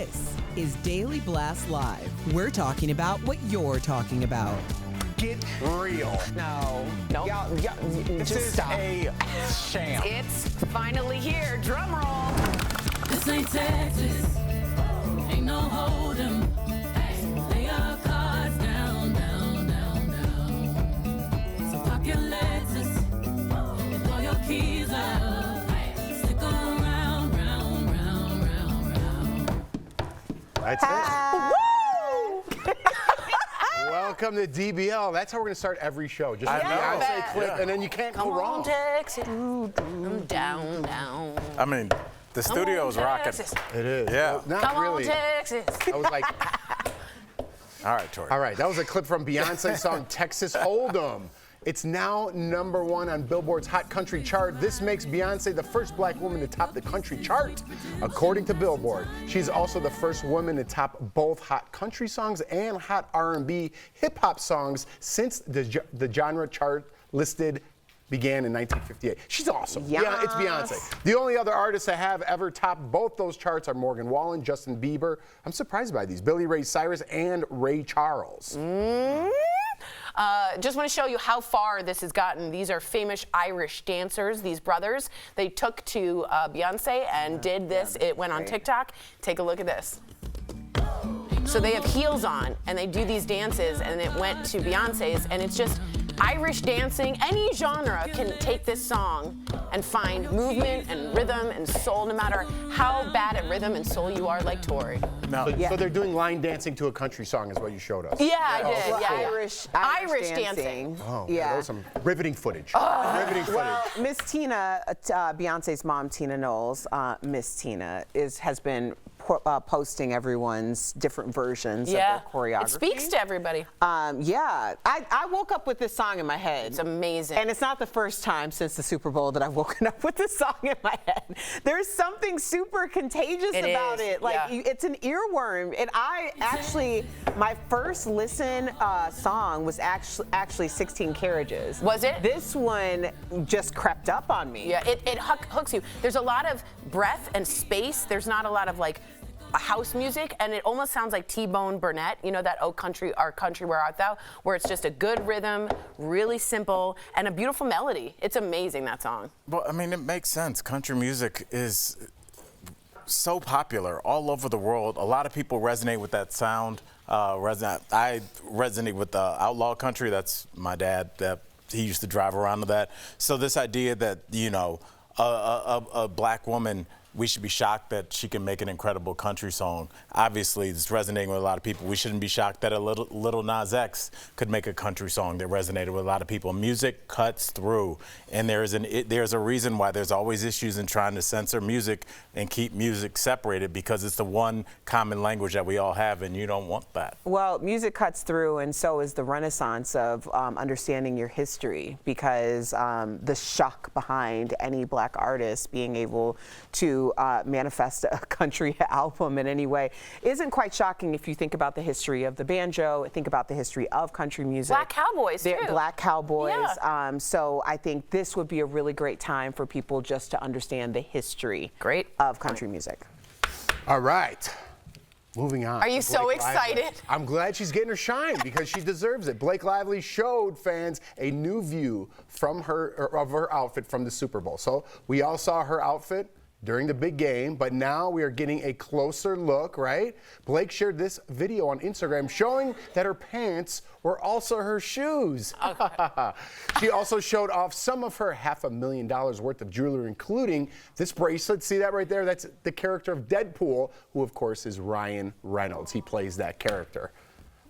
This is Daily Blast Live. We're talking about what you're talking about. Get real. No. Y'all, This just is stop. a sham. It's finally here. Drum roll. This ain't Texas, ain't no hold'em. Lay your cards down, down, down, down. So park your Lexus and throw your keys out. Stick around, round, round, round, round. That's it. Welcome to DBL. That's how we're going to start every show. Just a Beyonce clip, and then you can't go wrong. Texas. Down, down. I mean, the studio's rocking. It is. Yeah. Well, not Come really. on, Texas. I was like, All right, Tori. all right, that was a clip from Beyonce's song Texas Hold'em. It's now #1 on Billboard's Hot Country chart. This makes Beyonce the first black woman to top the country chart, according to Billboard. She's also the first woman to top both hot country songs and hot R&B hip-hop songs since the genre chart listed began in 1958. She's awesome. Yes. Yeah, it's Beyonce. The only other artists that have ever topped both those charts are Morgan Wallen, Justin Bieber. I'm surprised by these. Billy Ray Cyrus and Ray Charles. Just want to show you how far this has gotten. These are famous Irish dancers, these brothers. They took to Beyonce and did this. It went on TikTok. Take a look at this. So they have heels on, and they do these dances, and it went to Beyonce's, and it's just Irish dancing. Any genre can take this song and find movement and rhythm and soul, no matter how bad at rhythm and soul you are, like Tori. No. So they're doing line dancing to a country song is what you showed us. Yeah, I did. Well, Yeah. Irish dancing. Oh, Yeah. that was some riveting footage. Riveting footage. Well, Miss Tina, Beyonce's mom, Tina Knowles, Miss Tina, has been posting everyone's different versions of their choreography. It speaks to everybody. Yeah, I woke up with this song in my head. It's amazing. And it's not the first time since the Super Bowl that I've woken up with this song in my head. There's something super contagious about it. Like, it's an earworm. And I actually, my first listen song was actually 16 Carriages. Was it? This one just crept up on me. Yeah, it hooks you. There's a lot of breath and space. There's not a lot of like house music, and it almost sounds like T-Bone Burnett, you know, that "Oh Country, Our Country, Where Art Thou," where it's just a good rhythm, really simple, and a beautiful melody. It's amazing, that song. Well, I mean, it makes sense. Country music is so popular all over the world. A lot of people resonate with that sound. I resonate with the outlaw country. That's my dad. He used to drive around to that. So this idea that, you know, a black woman, we should be shocked that she can make an incredible country song. Obviously, it's resonating with a lot of people. We shouldn't be shocked that a little Nas X could make a country song that resonated with a lot of people. Music cuts through, and there's a reason why there's always issues in trying to censor music and keep music separated, because it's the one common language that we all have, and you don't want that. Well, music cuts through, and so is the renaissance of understanding your history, because the shock behind any black artist being able to manifest a country album in any way isn't quite shocking if you think about the history of the banjo, think about the history of country music. Black cowboys, too. Black cowboys. Yeah. So I think this would be a really great time for people just to understand the history of country music. All right. Moving on. Are you so excited? I'm glad she's getting her shine because she deserves it. Blake Lively showed fans a new view from of her outfit from the Super Bowl. So we all saw her outfit during the big game, but now we are getting a closer look, right? Blake shared this video on Instagram showing that her pants were also her shoes. Okay. She also showed off some of her $500,000 worth of jewelry, including this bracelet. See that right there? That's the character of Deadpool, who of course is Ryan Reynolds. He plays that character.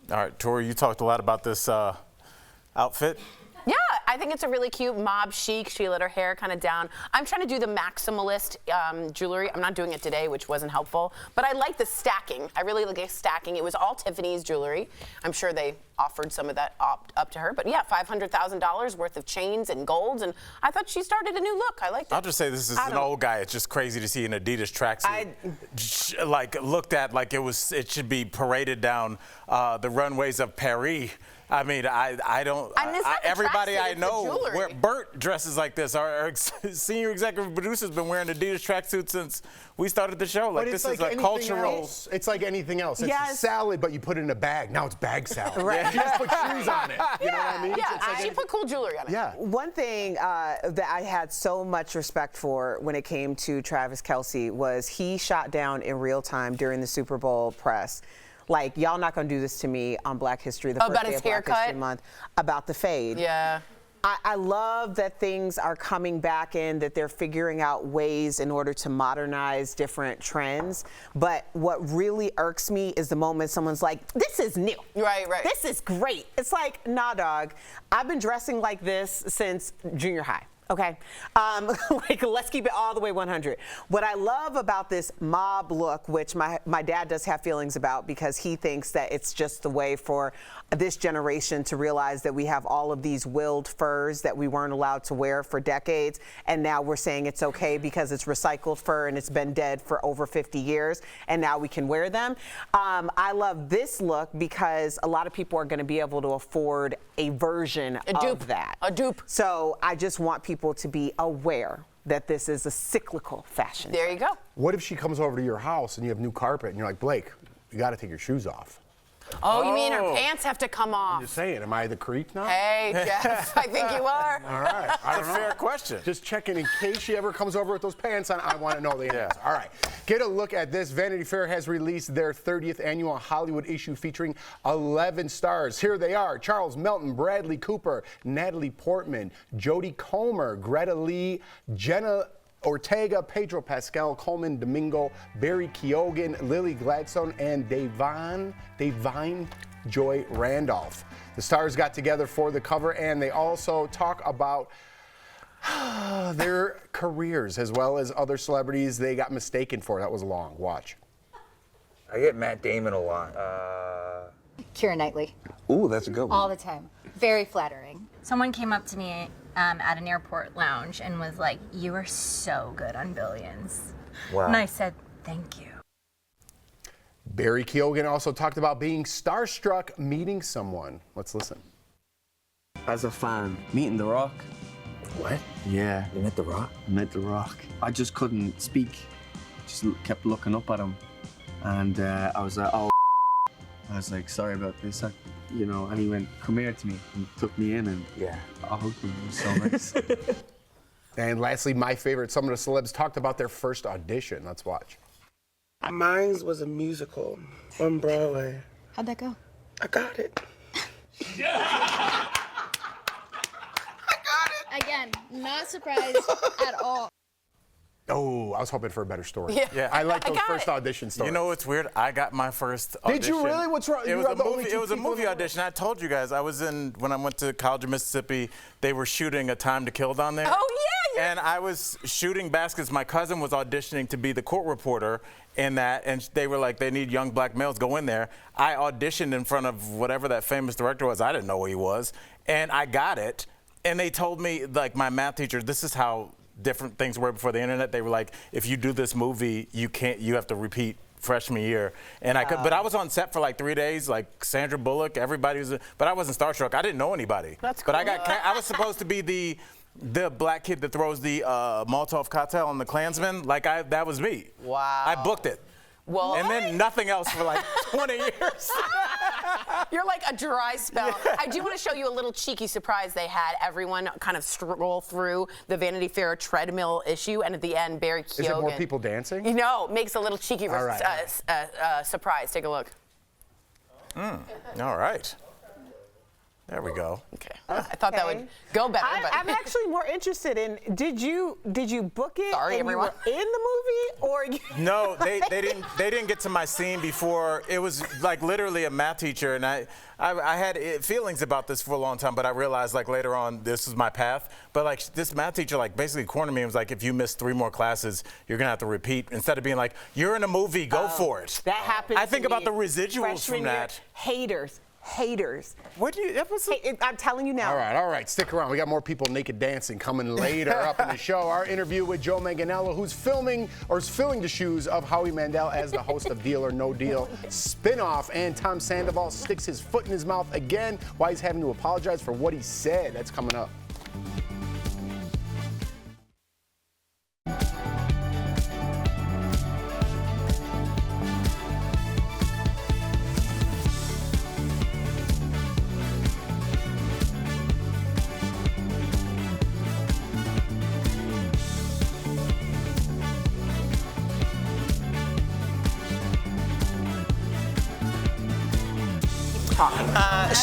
All right, Tori, you talked a lot about this outfit. Yeah, I think it's a really cute mob chic. She let her hair kind of down. I'm trying to do the maximalist jewelry. I'm not doing it today, which wasn't helpful. But I like the stacking. I really like stacking. It was all Tiffany's jewelry. I'm sure they offered some of that up to her. But yeah, $500,000 worth of chains and golds. And I thought she started a new look. I liked it. I'll just say this is an old guy. It's just crazy to see an Adidas tracksuit like looked at like it should be paraded down the runways of Paris. I mean, I don't. And it's not the Everybody tracksuit, I it's the know, jewelry. Bert dresses like this. Our senior executive producer's been wearing Adidas tracksuits since we started the show. Like, But this it's is like a anything cultural. else. It's like anything else. It's a Yes. salad, but you put it in a bag. Now it's bag salad. Right. You just put shoes on it. You know what I mean? Yeah, It's like she put cool jewelry on it. yeah. One thing that I had so much respect for when it came to Travis Kelce was he shot down in real time during the Super Bowl press. Like, y'all not gonna do this to me on Black History, the first About day his of Black haircut? History Month, about the fade. Yeah. I love that things are coming back in, that they're figuring out ways in order to modernize different trends. But what really irks me is the moment someone's like, this is new. Right. This is great. It's like, nah, dog. I've been dressing like this since junior high. Okay, like let's keep it all the way 100. What I love about this mob look, which my dad does have feelings about because he thinks that it's just the way for this generation to realize that we have all of these willed furs that we weren't allowed to wear for decades, and now we're saying it's okay because it's recycled fur and it's been dead for over 50 years, and now we can wear them. I love this look because a lot of people are going to be able to afford a version of that. A dupe. So I just want people to be aware that this is a cyclical fashion. There you go. What if she comes over to your house and you have new carpet and you're like, Blake, you got to take your shoes off? Oh, you mean her pants have to come off? I'm just saying, am I the creep now? Hey, Jeff, I think you are. All right. I That's a fair question. Just checking in case she ever comes over with those pants on. I want to know the answer. All right. Get a look at this. Vanity Fair has released their 30th annual Hollywood issue featuring 11 stars. Here they are: Charles Melton, Bradley Cooper, Natalie Portman, Jodie Comer, Greta Lee, Jenna Ortega, Pedro Pascal, Coleman Domingo, Barry Keoghan, Lily Gladstone, and Davine Joy Randolph. The stars got together for the cover, and they also talk about their careers as well as other celebrities they got mistaken for. That was long. Watch. I get Matt Damon a lot. Keira Knightley, Ooh, that's a good one. all the time. Very flattering. Someone came up to me at an airport lounge and was like, "You are so good on Billions." Wow. And I said, "Thank you." Barry Keoghan also talked about being starstruck meeting someone. Let's listen. As a fan, meeting The Rock. What? Yeah, You met The Rock? I met The Rock. I just couldn't speak. Just kept looking up at him. And I was like, oh, I was like, sorry about this. And he went, come here to me, and took me in, and Yeah. I hugged him. It was so nice. And lastly, my favorite, some of the celebs talked about their first audition. Let's watch. Mine was a musical on Broadway. How'd that go? I got it. Again, not surprised at all. Oh, I was hoping for a better story. Yeah. I like those got first it. audition stories. You know what's weird? I got my first audition. Did you really? What's wrong? It You was are a the only movie. two It was a people movie that- audition. I told you guys. I was in when I went to college in Mississippi. They were shooting A Time to Kill down there. Oh, yeah. And I was shooting baskets. My cousin was auditioning to be the court reporter in that, and they were like, they need young black males. Go in there. I auditioned in front of whatever that famous director was. I didn't know who he was, and I got it. And they told me, like, my math teacher, this is how different things were before the internet. They were like, if you do this movie, you have to repeat freshman year. And I could, but I was on set for like 3 days, like Sandra Bullock, everybody was, but I wasn't starstruck. I didn't know anybody. That's But I cool. I was supposed to be the black kid that throws the Molotov cocktail on the Klansman. Like, that was me. Wow. I booked it. Well, And then nothing else for like 20 years. you're like a dry spell. I do want to show you a little cheeky surprise they had. Everyone kind of stroll through the Vanity Fair treadmill issue, and at the end, Barry Keoghan. Is it more people dancing? You know, makes a little cheeky All right. surprise. Take a look. All right. There we go. Okay. I thought that would go better, but I'm actually more interested in, did you book it Sorry, and everyone. you were in the movie, or No, they didn't get to my scene before. It was like literally a math teacher, and I had feelings about this for a long time, but I realized like later on this was my path. But like this math teacher like basically cornered me and was like, if you miss 3 more classes, you're gonna have to repeat. Instead of being like, you're in a movie, go for it. that happened? I think to about me the residuals freshman from year. that. Haters Haters. What do you? That was I'm telling you now. All right, stick around. We got more people naked dancing coming later up in the show. Our interview with Joe Manganiello, who's filling the shoes of Howie Mandel as the host of Deal or No Deal spinoff, and Tom Sandoval sticks his foot in his mouth again while he's having to apologize for what he said. That's coming up.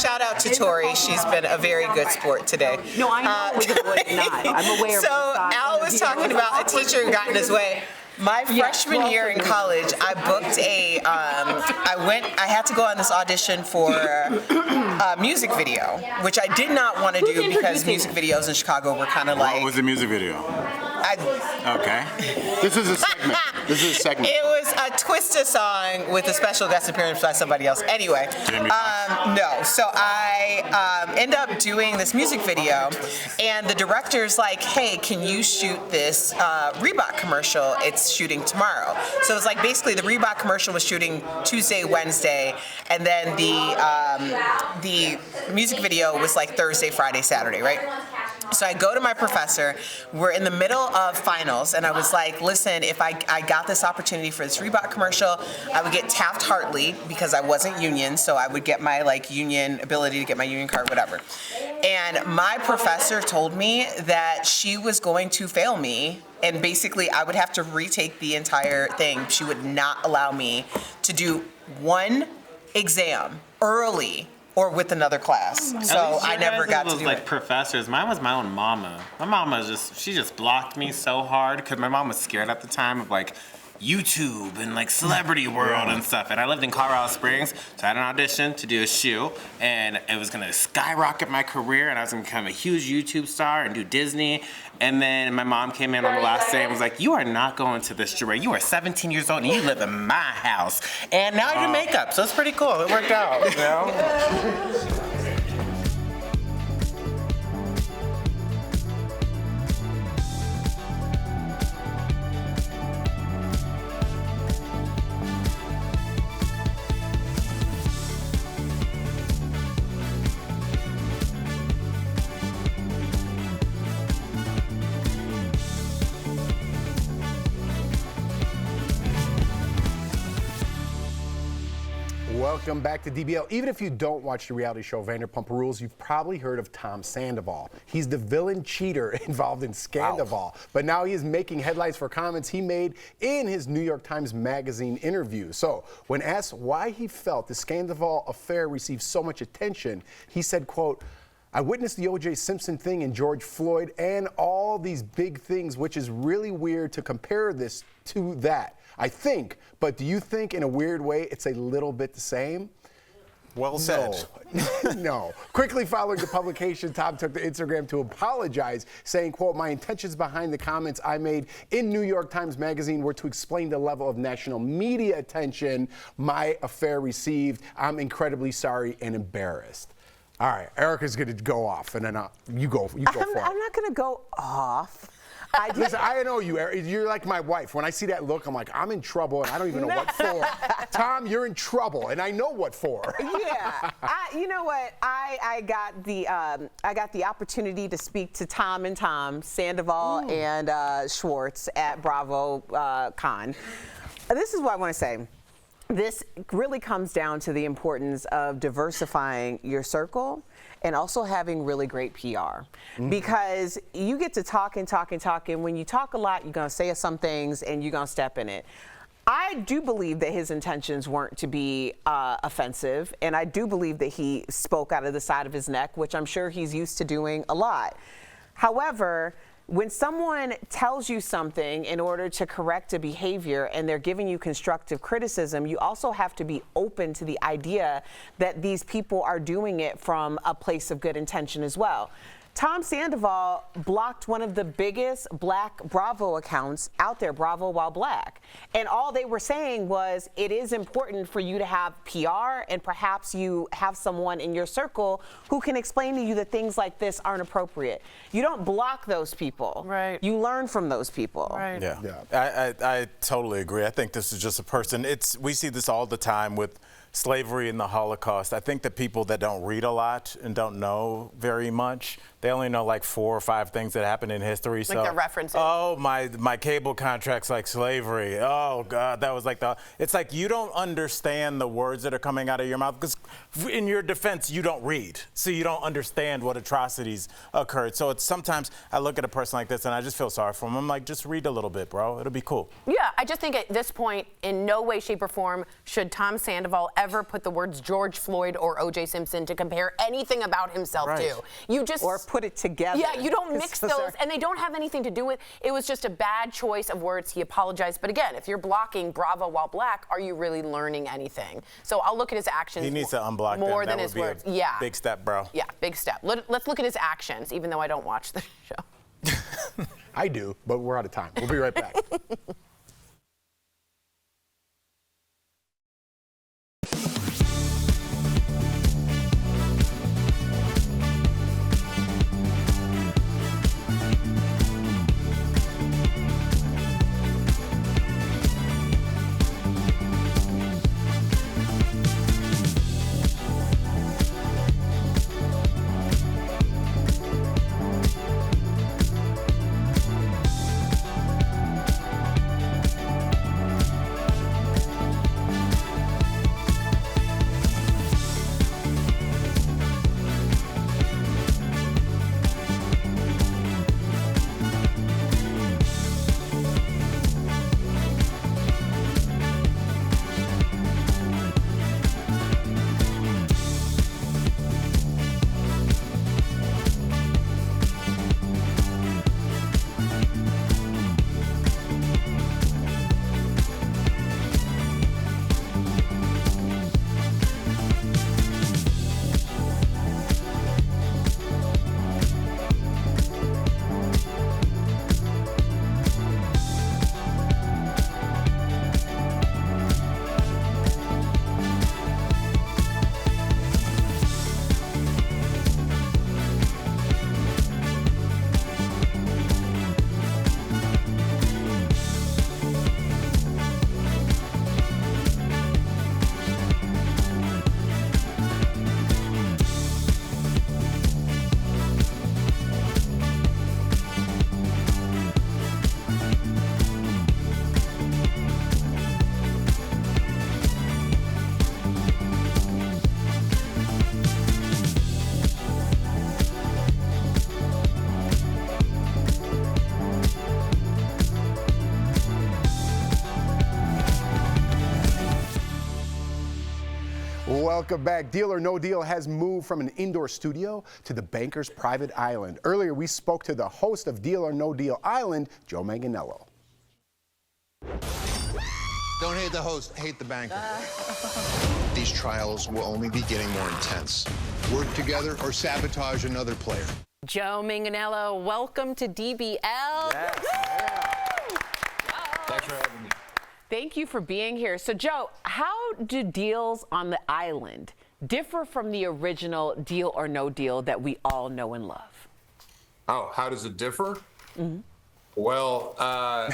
Shout out to Tori. She's been a very good sport today. No, I know it was not. I'm aware of So Al was talking about a teacher who got in his way. My freshman year in college, I booked I had to go on this audition for a music video, which I did not want to do because music videos in Chicago were kind of like... What was the music video? Okay. This is a segment. It was a Twista song with a special guest appearance by somebody else. Anyway, no. So I end up doing this music video, and the director's like, "Hey, can you shoot this Reebok commercial? It's shooting tomorrow." So it's like basically the Reebok commercial was shooting Tuesday, Wednesday, and then the music video was like Thursday, Friday, Saturday, right? So I go to my professor, we're in the middle of finals, and I was like, listen, if I got this opportunity for this Reebok commercial, I would get Taft-Hartley because I wasn't union, so I would get my union ability to get my union card, whatever. And my professor told me that she was going to fail me, and basically I would have to retake the entire thing. She would not allow me to do one exam early or with another class. So I never got to do like it. Professors. Mine was my own mama. My mama she just blocked me so hard because my mom was scared at the time of like YouTube and like Celebrity World and stuff. And I lived in Colorado Springs, so I had an audition to do a shoe, and it was gonna skyrocket my career, and I was gonna become a huge YouTube star and do Disney. And then my mom came in on the last day and was like, "You are not going to this jury. You are 17 years old and you live in my house. And now I do makeup." So it's pretty cool. It worked out, you know? Welcome back to DBL. Even if you don't watch the reality show Vanderpump Rules, you've probably heard of Tom Sandoval. He's the villain cheater involved in Scandoval. Wow. But now he is making headlines for comments he made in his New York Times Magazine interview. So when asked why he felt the Scandoval affair received so much attention, he said, quote, "I witnessed the O.J. Simpson thing and George Floyd and all these big things, which is really weird to compare this to that. I think, but do you think in a weird way it's a little bit the same?" Well said. No. Quickly following the publication, Tom took to Instagram to apologize, saying, quote, "My intentions behind the comments I made in New York Times Magazine were to explain the level of national media attention my affair received. I'm incredibly sorry and embarrassed." All right, Erica's going to go off, and then you go for it. I'm not going to go off. Listen, I know you, Eric. You're like my wife. When I see that look, I'm like, I'm in trouble, and I don't even know what for. Tom, you're in trouble, and I know what for. Yeah. You know what? I got the opportunity to speak to Tom and Tom, Sandoval and Schwartz at Bravo Con. This is what I want to say. This really comes down to the importance of diversifying your circle and also having really great PR. Because you get to talk and talk and talk, and when you talk a lot, you're gonna say some things and you're gonna step in it. I do believe that his intentions weren't to be offensive, and I do believe that he spoke out of the side of his neck, which I'm sure he's used to doing a lot. However, when someone tells you something in order to correct a behavior and they're giving you constructive criticism, you also have to be open to the idea that these people are doing it from a place of good intention as well. Tom Sandoval blocked one of the biggest Black Bravo accounts out there, Bravo While Black. And all they were saying was it is important for you to have PR and perhaps you have someone in your circle who can explain to you that things like this aren't appropriate. You don't block those people. Right. You learn from those people. Right. Yeah. I totally agree. I think this is just a person. We see this all the time with slavery and the Holocaust. I think the people that don't read a lot and don't know very much, they only know like 4 or 5 things that happened in history. Like so, the references. Oh, my cable contract's like slavery. Oh God, that was like it's like you don't understand the words that are coming out of your mouth because in your defense, you don't read. So you don't understand what atrocities occurred. So it's sometimes I look at a person like this and I just feel sorry for him. I'm like, just read a little bit, bro. It'll be cool. Yeah, I just think at this point, in no way, shape, or form should Tom Sandoval ever put the words George Floyd or O.J. Simpson to compare anything about himself to. You just or put it together. Yeah, you don't mix those, and they don't have anything to do with. It was just a bad choice of words. He apologized, but again, if you're blocking Bravo While Black, are you really learning anything? So I'll look at his actions. He needs to unblock more them. than his words. Yeah, big step, bro. Yeah, big step. Let's look at his actions, even though I don't watch the show. I do, but we're out of time. We'll be right back. Welcome back. Deal or No Deal has moved from an indoor studio to the banker's private island. Earlier, we spoke to the host of Deal or No Deal Island, Joe Manganiello. Don't hate the host, hate the banker. These trials will only be getting more intense. Work together or sabotage another player. Joe Manganiello, welcome to DBL. Yes. Thanks for having me. Thank you for being here. So, Joe, how do deals on the island differ from the original Deal or No Deal that we all know and love? Oh, how does it differ? Well,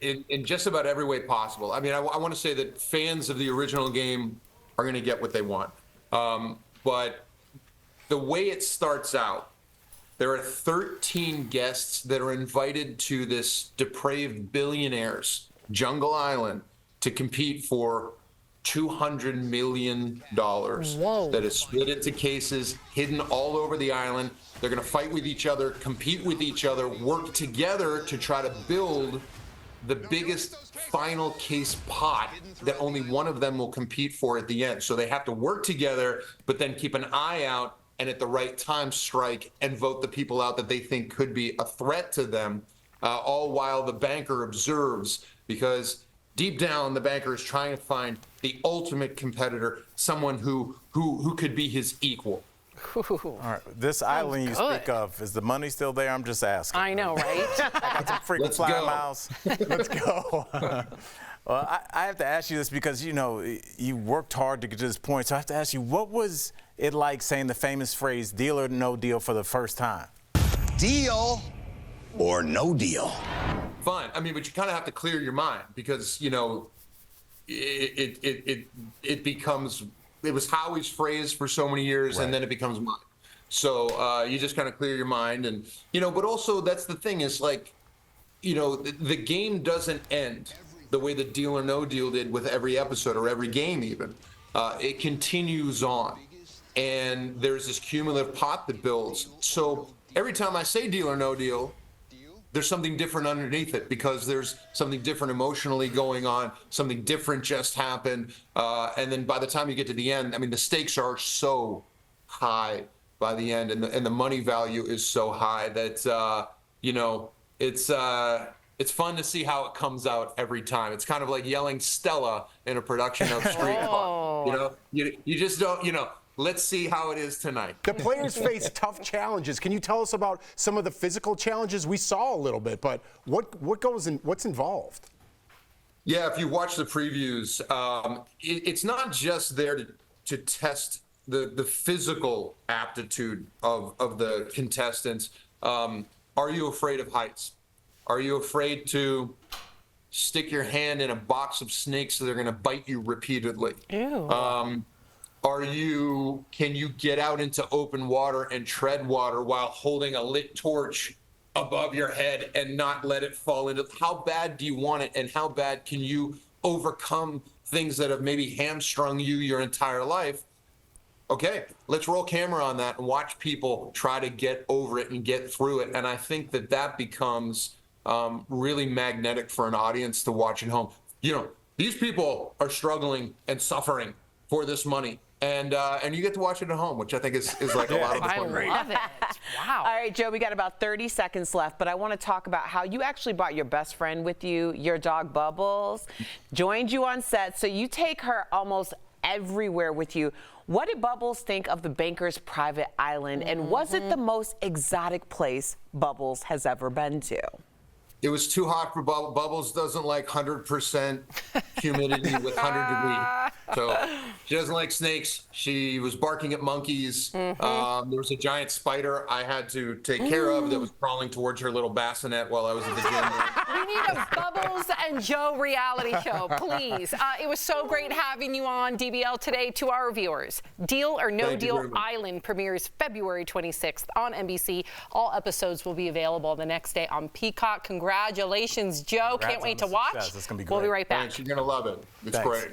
in just about every way possible. I mean, I want to say that fans of the original game are going to get what they want. But the way it starts out, there are 13 guests that are invited to this depraved billionaire's Jungle Island to compete for $200 million. Whoa. That is split into cases, hidden all over the island. They're going to fight with each other, compete with each other, work together to try to build the biggest final case pot that only one of them will compete for at the end. So they have to work together, but then keep an eye out and at the right time strike and vote the people out that they think could be a threat to them, all while the banker observes, because deep down the banker is trying to find the ultimate competitor, someone who could be his equal. All right, this island you speak of, is the money still there? I'm just asking. I know, right? I got some frequent flyer miles. Let's go. Well, I have to ask you this because, you know, you worked hard to get to this point. So I have to ask you, what was it like saying the famous phrase, deal or no deal, for the first time? Deal or no deal? Fun. I mean, but you kind of have to clear your mind because, you know, it becomes, it was Howie's phrase for so many years, and then it becomes mine. So you just kind of clear your mind, and, you know, but also that's the thing is, like, you know, the game doesn't end the way the Deal or No Deal did with every episode or every game even. It continues on, and there's this cumulative pot that builds. So every time I say Deal or No Deal, there's something different underneath it because there's something different emotionally going on, something different just happened. And then by the time you get to the end, I mean, the stakes are so high by the end, and the money value is so high that, you know, it's fun to see how it comes out every time. It's kind of like yelling Stella in a production of Street Fighter. You know, you just don't, you know, let's see how it is tonight. The players face tough challenges. Can you tell us about some of the physical challenges? We saw a little bit, but what's involved? Yeah, if you watch the previews, it's not just there to test the physical aptitude of the contestants. Are you afraid of heights? Are you afraid to stick your hand in a box of snakes so they're going to bite you repeatedly? Ew. Can you get out into open water and tread water while holding a lit torch above your head and not let it fall into? How bad do you want it, and how bad can you overcome things that have maybe hamstrung you your entire life? Okay, let's roll camera on that and watch people try to get over it and get through it. And I think that becomes really magnetic for an audience to watch at home. You know, these people are struggling and suffering for this money. And you get to watch it at home, which I think is like a lot of the fun. I love it. Wow. All right, Joe, we got about 30 seconds left, but I want to talk about how you actually brought your best friend with you, your dog Bubbles, joined you on set. So you take her almost everywhere with you. What did Bubbles think of the Banker's private island, and was it the most exotic place Bubbles has ever been to? It was too hot for Bubbles. Bubbles doesn't like 100% humidity with 100 degrees. So she doesn't like snakes. She was barking at monkeys. There was a giant spider I had to take care of that was crawling towards her little bassinet while I was at the gym. We need a Bubbles and Joe reality show, please. It was so great having you on DBL today. To our viewers, Deal or No Deal Island premieres February 26th on NBC. All episodes will be available the next day on Peacock. Congratulations, Joe. Can't wait to watch. It's gonna be great. We'll be right back. Thanks. You're going to love it. It's Thanks. great.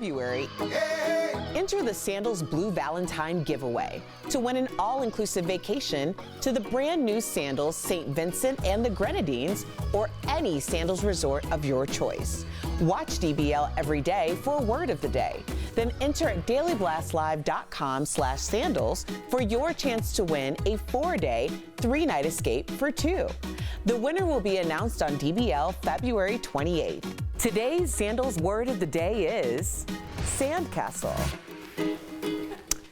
February, enter the Sandals Blue Valentine giveaway to win an all-inclusive vacation to the brand new Sandals St. Vincent and the Grenadines or any Sandals resort of your choice. Watch DBL every day for a word of the day. Then enter at dailyblastlive.com/sandals for your chance to win a 4-day, 3-night escape for 2. The winner will be announced on DBL February 28th. Today's Sandals word of the day is sandcastle.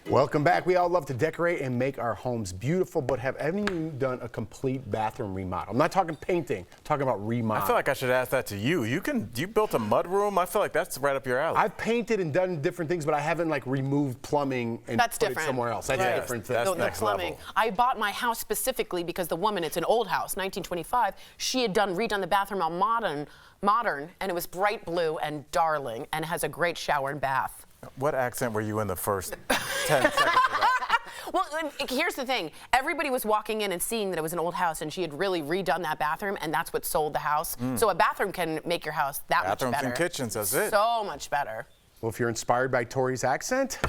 Welcome back. We all love to decorate and make our homes beautiful, but have any of you done a complete bathroom remodel? I'm not talking painting, I'm talking about remodel. I feel like I should ask that to you. You built a mud room. I feel like that's right up your alley. I've painted and done different things, but I haven't like removed plumbing and That's put different. it somewhere else. That's a different thing. That's the next plumbing. level. I bought my house specifically because the woman, it's an old house, 1925, she had redone the bathroom on modern, and it was bright blue and darling, and has a great shower and bath. What accent were you in the first 10 seconds of that? Well, here's the thing. Everybody was walking in and seeing that it was an old house, and she had really redone that bathroom, and that's what sold the house. So a bathroom can make your house that much better. Bathrooms and kitchens, that's it. So much better. Well, if you're inspired by Tori's accent,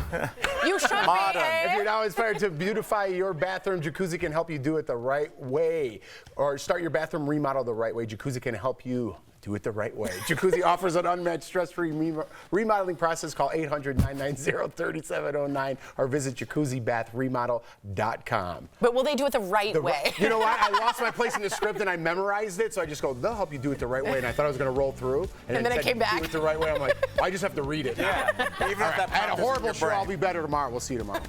You should be. if you're now inspired to beautify your bathroom, Jacuzzi can help you do it the right way. Or start your bathroom remodel the right way. Jacuzzi can help you do it the right way. Jacuzzi offers an unmatched stress-free remodeling process. Call 800-990-3709 or visit jacuzzibathremodel.com. But will they do it the right way? You know what? I lost my place in the script and I memorized it, so I just go, they'll help you do it the right way. And I thought I was going to roll through. And then it came back. Do it the right way. I'm like, I just have to read it. Yeah. Even if that I had a prompt isn't horrible your show. brain. I'll be better tomorrow. We'll see you tomorrow.